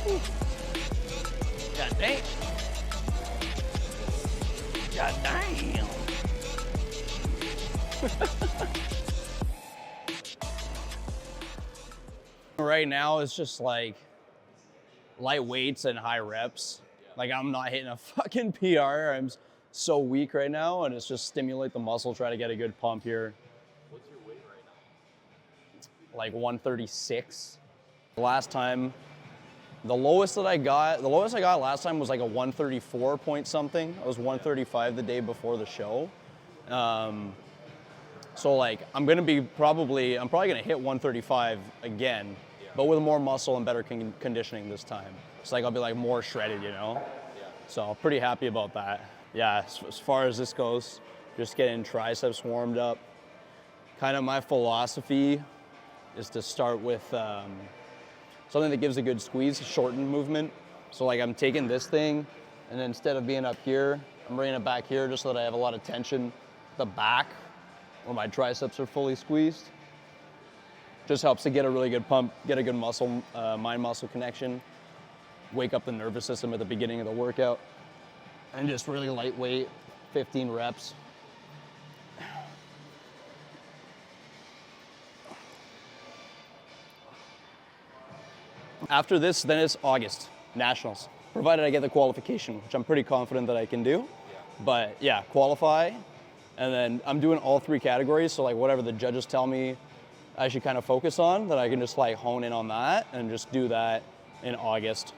God damn. God damn. Right now it's just like light weights and high reps. Like I'm not hitting a fucking PR. I'm so weak right now, and it's just stimulate the muscle, try to get a good pump here. What's your weight right now? Like 136. Last time, the lowest I got last time was like a 134 point something. I was 135 the day before the show. So like I'm probably gonna hit 135 again, but with more muscle and better conditioning this time. It's like I'll be like more shredded, you know? Yeah. So pretty happy about that. Yeah, as far as this goes, just getting triceps warmed up. Kind of my philosophy is to start with something that gives a good squeeze, shortened movement. So like I'm taking this thing, and then instead of being up here, I'm bringing it back here just so that I have a lot of tension at the back where my triceps are fully squeezed. Just helps to get a really good pump, get a good muscle, mind-muscle connection, wake up the nervous system at the beginning of the workout, and just really lightweight, 15 reps. After this, then it's August, Nationals, provided I get the qualification, which I'm pretty confident that I can do. Yeah. But yeah, qualify, and then I'm doing all three categories, so like whatever the judges tell me I should kind of focus on, that I can just like hone in on that and just do that in August.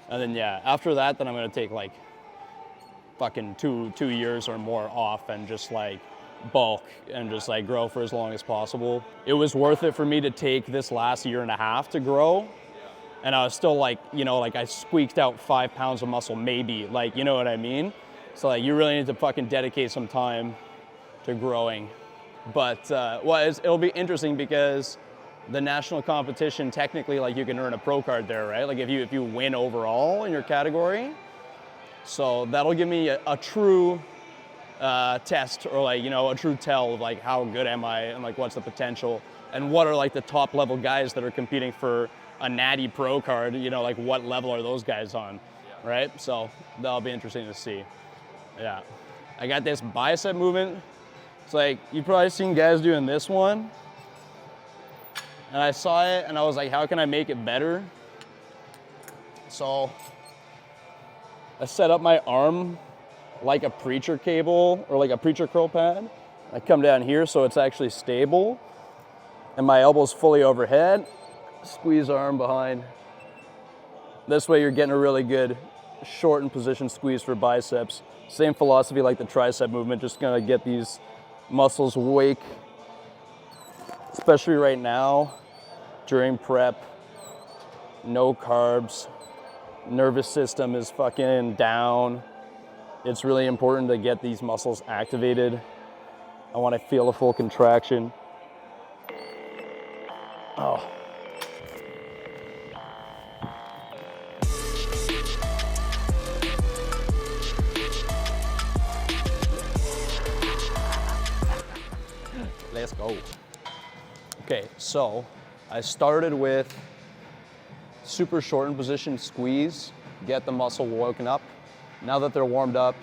And then yeah, after that, then I'm gonna take like fucking two years or more off and just like bulk and just like grow for as long as possible. It was worth it for me to take this last year and a half to grow. And I was still like, you know, like I squeaked out 5 pounds of muscle, maybe, like, you know what I mean? So like you really need to fucking dedicate some time to growing. But it'll be interesting because the national competition, technically, like you can earn a pro card there, right? Like if you win overall in your category. So that'll give me a true test, or like, you know, a true tell of like how good am I and like what's the potential and what are like the top level guys that are competing for a natty pro card, you know, like what level are those guys on, right? So that'll be interesting to see. Yeah. I got this bicep movement. It's like, you've probably seen guys doing this one. And I saw it and I was like, how can I make it better? So I set up my arm like a preacher cable or like a preacher curl pad. I come down here so it's actually stable. And my elbow's fully overhead. Squeeze arm behind. This way you're getting a really good shortened position squeeze for biceps. Same philosophy like the tricep movement, just gonna get these muscles awake, especially right now during prep. No carbs, nervous system is fucking down. It's really important to get these muscles activated. I want to feel a full contraction. Oh. Let's go. Okay, so I started with super shortened position squeeze, get the muscle woken up. Now that they're warmed up,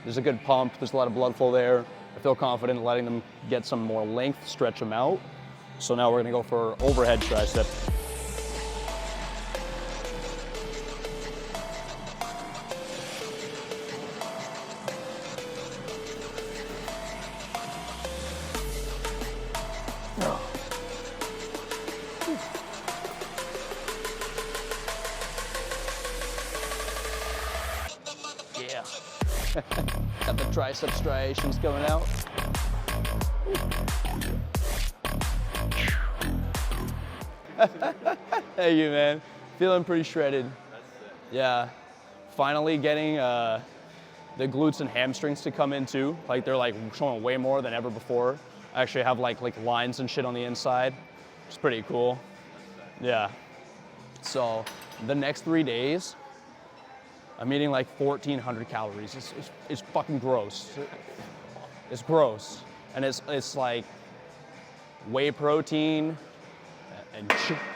there's a good pump, there's a lot of blood flow there. I feel confident letting them get some more length, stretch them out. So now we're gonna go for overhead tricep. Yeah. Got the tricep striations coming out. Hey, you man. Feeling pretty shredded. That's sick. Yeah. Finally getting the glutes and hamstrings to come in too. Like they're like showing way more than ever before. I actually have like lines and shit on the inside. It's pretty cool. Yeah. So the next 3 days, I'm eating like 1,400 calories. It's fucking gross. It's gross. And it's like whey protein and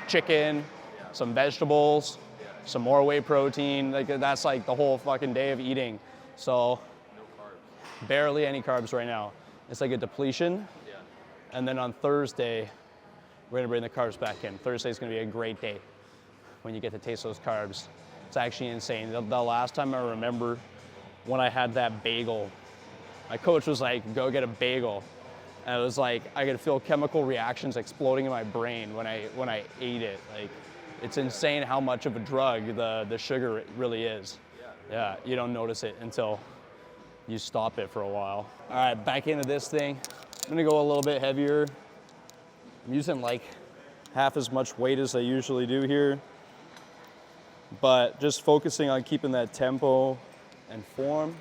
chicken, some vegetables, some more whey protein. Like that's like the whole fucking day of eating. So No carbs. barely any carbs right now. It's like a depletion. Yeah. And then on Thursday, we're gonna bring the carbs back in. Thursday's gonna be a great day when you get to taste those carbs. It's actually insane. The last time I remember when I had that bagel, my coach was like, go get a bagel. And it was like, I could feel chemical reactions exploding in my brain when I ate it. Like, it's insane how much of a drug the sugar really is. Yeah, you don't notice it until you stop it for a while. All right, back into this thing. I'm gonna go a little bit heavier. I'm using like half as much weight as I usually do here, but just focusing on keeping that tempo and form.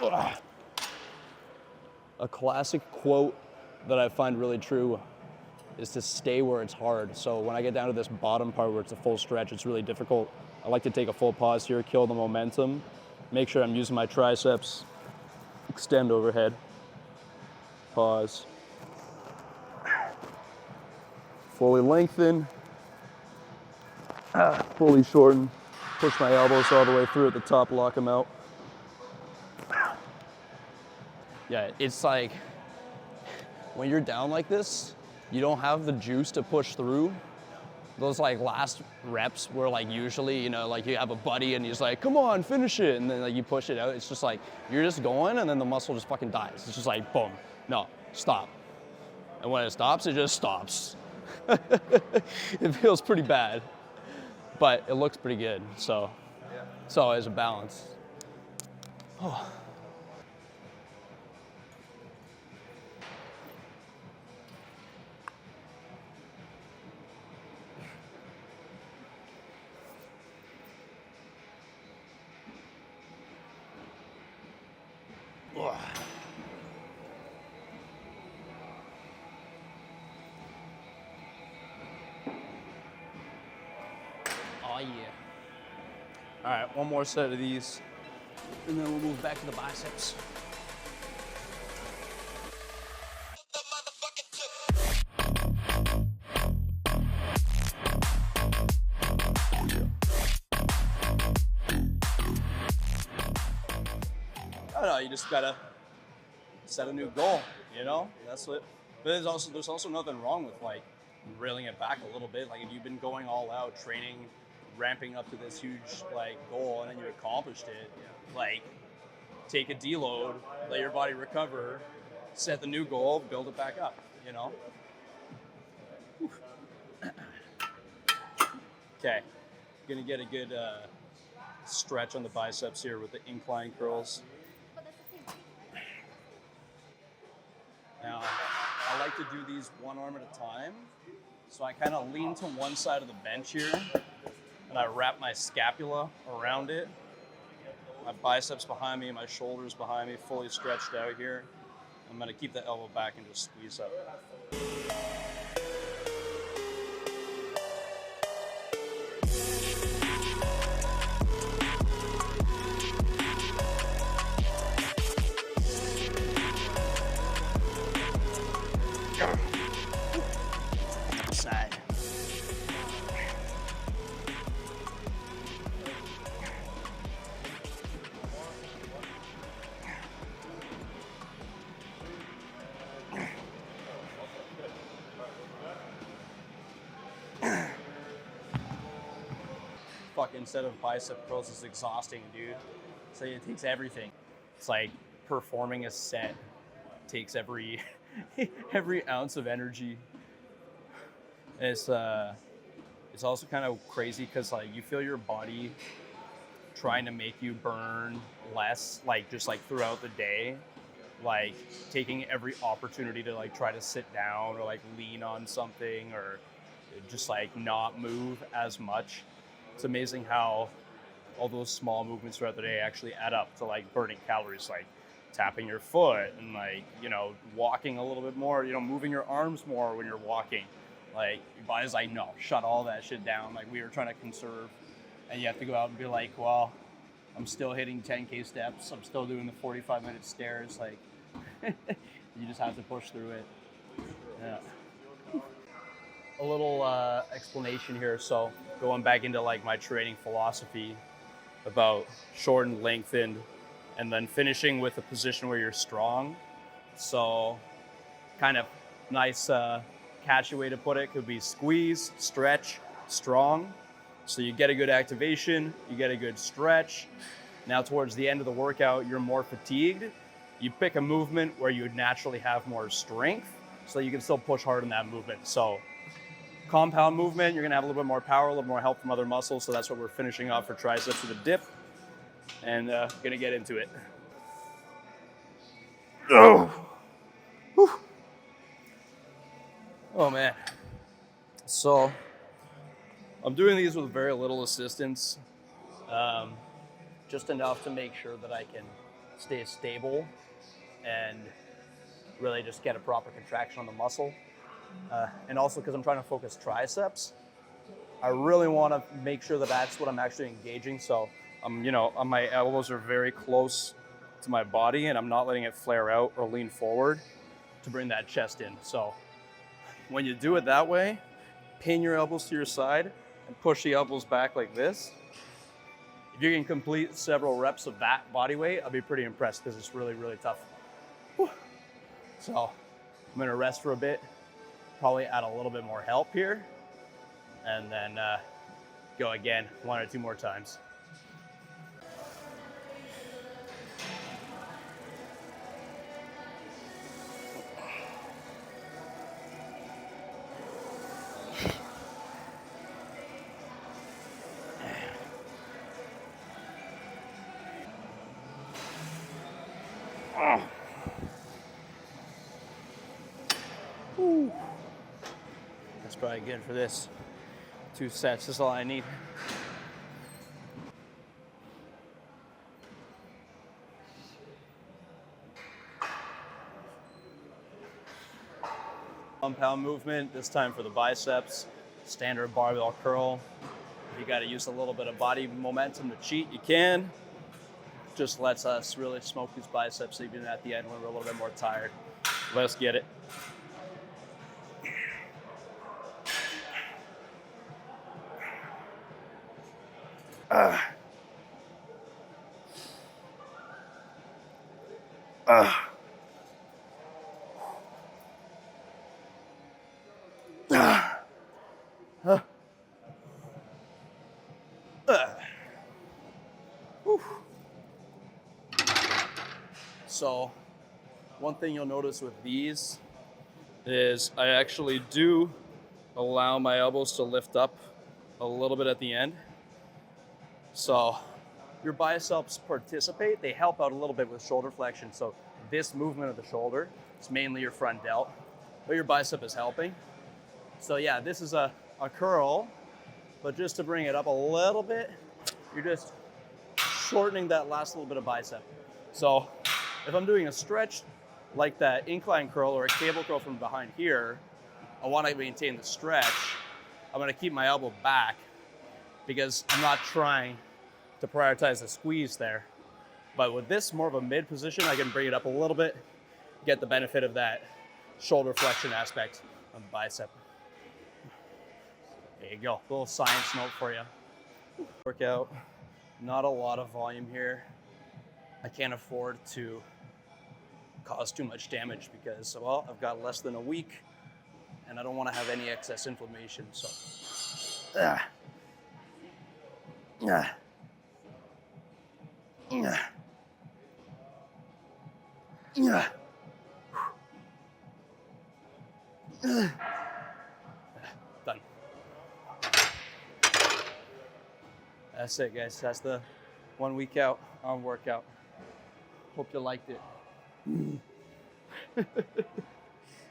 Ugh. A classic quote that I find really true is to stay where it's hard. So when I get down to this bottom part where it's a full stretch, it's really difficult. I like to take a full pause here, kill the momentum, make sure I'm using my triceps, extend overhead, pause, fully lengthen, fully shorten, push my elbows all the way through at the top, lock them out. Yeah, it's like when you're down like this, you don't have the juice to push through. Those like last reps where like usually, you know, like you have a buddy and he's like, come on, finish it. And then like you push it out. It's just like, you're just going and then the muscle just fucking dies. It's just like, boom, no, stop. And when it stops, it just stops. It feels pretty bad, but it looks pretty good. So it's always a balance. Oh. Oh yeah. All right, one more set of these, and then we'll move back to the biceps. I don't know, you just gotta set a new goal, you know? That's what, but there's also nothing wrong with like reeling it back a little bit. Like if you've been going all out, training, ramping up to this huge like goal, and then you accomplished it, like take a deload, let your body recover, set the new goal, build it back up, you know? Okay, gonna get a good stretch on the biceps here with the incline curls. Now, I like to do these one arm at a time. So I kind of lean to one side of the bench here, and I wrap my scapula around it. My biceps behind me, my shoulders behind me, fully stretched out here. I'm gonna keep the elbow back and just squeeze up. Side. Fucking set of bicep curls is exhausting, dude. So it takes everything. It's like performing a set takes every every ounce of energy. It's also kind of crazy because like you feel your body trying to make you burn less, like just like throughout the day, like taking every opportunity to like try to sit down or like lean on something or just like not move as much. It's amazing how all those small movements throughout the day actually add up to like burning calories, like tapping your foot and like, you know, walking a little bit more, you know, moving your arms more when you're walking. Like, your body's like, no, shut all that shit down. Like, we were trying to conserve, and you have to go out and be like, well, I'm still hitting 10K steps. I'm still doing the 45-minute stairs. Like, you just have to push through it. Yeah. a little explanation here. So going back into like my training philosophy about shortened, lengthened, and then finishing with a position where you're strong. So kind of nice catchy way to put it could be squeeze, stretch, strong. So you get a good activation, you get a good stretch. Now towards the end of the workout, you're more fatigued. You pick a movement where you would naturally have more strength so you can still push hard in that movement. So compound movement, you're gonna have a little bit more power, a little more help from other muscles. So that's what we're finishing off for triceps with a dip, and gonna get into it. Oh man. So I'm doing these with very little assistance, just enough to make sure that I can stay stable and really just get a proper contraction on the muscle. And also because I'm trying to focus triceps, I really want to make sure that that's what I'm actually engaging. So my elbows are very close to my body and I'm not letting it flare out or lean forward to bring that chest in. So when you do it that way, pin your elbows to your side and push the elbows back like this. If you can complete several reps of that body weight, I'll be pretty impressed because it's really, really tough. Whew. So I'm gonna rest for a bit, probably add a little bit more help here, and then go again 1 or 2 more times. Ooh. That's probably good for this. 2 sets, that's all I need. Compound movement, this time for the biceps. Standard barbell curl. If you gotta use a little bit of body momentum to cheat, you can. Just lets us really smoke these biceps even at the end when we're a little bit more tired. Let's get it. So one thing you'll notice with these is I actually do allow my elbows to lift up a little bit at the end. So your biceps participate, they help out a little bit with shoulder flexion. So this movement of the shoulder, it's mainly your front delt, but your bicep is helping. So yeah, this is a curl, but just to bring it up a little bit, you're just shortening that last little bit of bicep. So if I'm doing a stretch like that incline curl or a cable curl from behind here, I want to maintain the stretch. I'm going to keep my elbow back because I'm not trying to prioritize the squeeze there. But with this more of a mid position, I can bring it up a little bit, get the benefit of that shoulder flexion aspect of the bicep. There you go, a little science note for you. Workout, not a lot of volume here. I can't afford to cause too much damage because, well, I've got less than a week and I don't want to have any excess inflammation, so. Done. That's it, guys. That's the 1 week out on workout. Hope you liked it.